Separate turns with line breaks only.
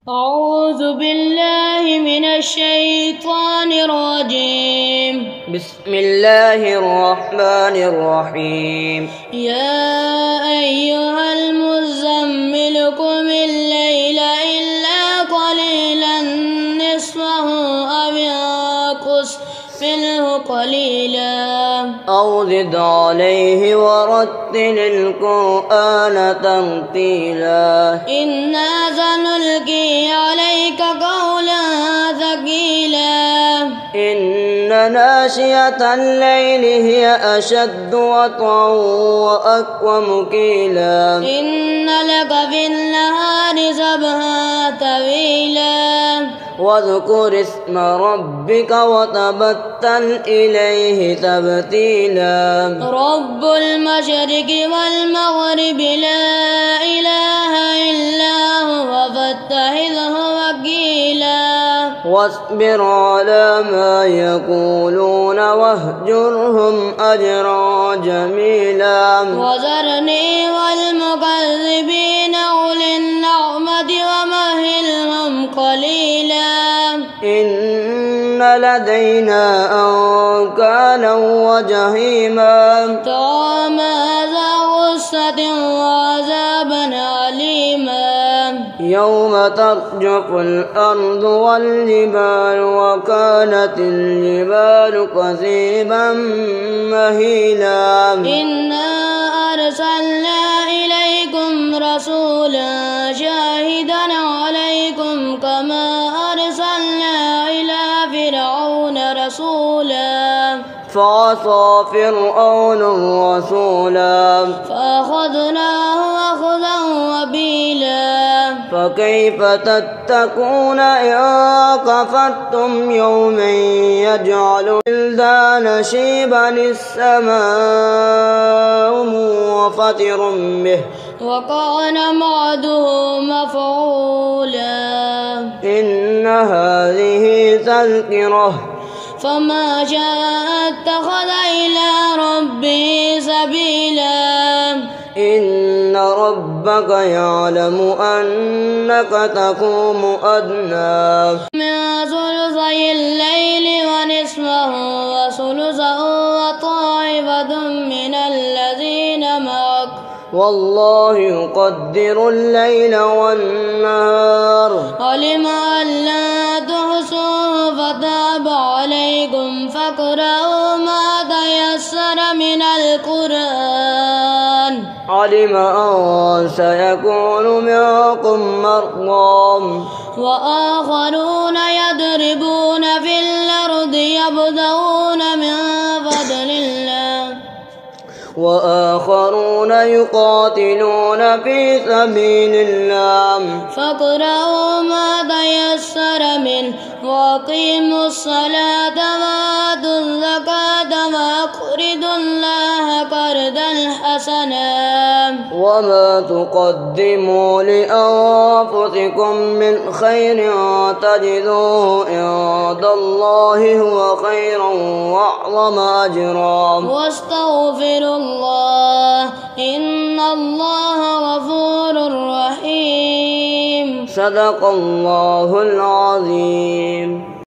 أعوذ بالله من الشيطان الرجيم.
بسم الله الرحمن الرحيم.
يا أيها المزمل قم الليل إلا قليلا نصفه أو انقص منه قليلا
أو زد عليه ورتل القرآن ترتيلا
إنا سنلقي عليك قولا ثقيلا
إن ناشئة الليل هي أشد وطئا وأقوم قيلا
إن لك في النهار سبحا طويلا
واذكر اسم ربك وتبتل إليه تبتيلا
رب المشرق والمغرب لا إله إلا هو فاتخذه وكيلا
واصبر على ما يقولون واهجرهم أجرا جميلا
وذرني والمكذبين أولي النعمة ومهلهم قليلا
إن لدينا أنكالا وجحيما
طعام ذا غصة وعذابا أليما
يوم ترجف الأرض والجبال وكانت الجبال كثيبا مهيلا
إنا أرسلنا إليكم رسولا شاهدا عليكم كما أرسلنا إلى فرعون رسولا
فعصى فرعون الرسولا
فأخذناه أخذا وبيلا
فكيف تتقون إن كفرتم يوما يجعل الولدان شيبا السماء منفطر به
وكان وعده مفعولا
إن هذه تذكرة
فما شاء اتخذ إلى ربه سبيلا
إن ربك يعلم أنك تقوم أدنى
من ثلثي الليل ونصفه وثلثه وطائفة من الذين معك
والله يقدر الليل والنهار
علم أن لا تحصوا فتاب عليكم فاقرؤوا ما تيسر من القرآن
علم أن سيكون منكم مرضى
وآخرون يضربون في الأرض يبتغون من فضل الله
وآخرون يقاتلون في سبيل الله
فاقرؤوا ما تيسر منه وأقيموا الصلاة وآتوا الزكاة وأقرضوا الله قرضا حسنا
وما تقدموا لأنفسكم من خير تجدوه عند الله هو خيرا وأعظم أجرا
واستغفروا الله إن الله غفور رحيم.
صدق الله العظيم.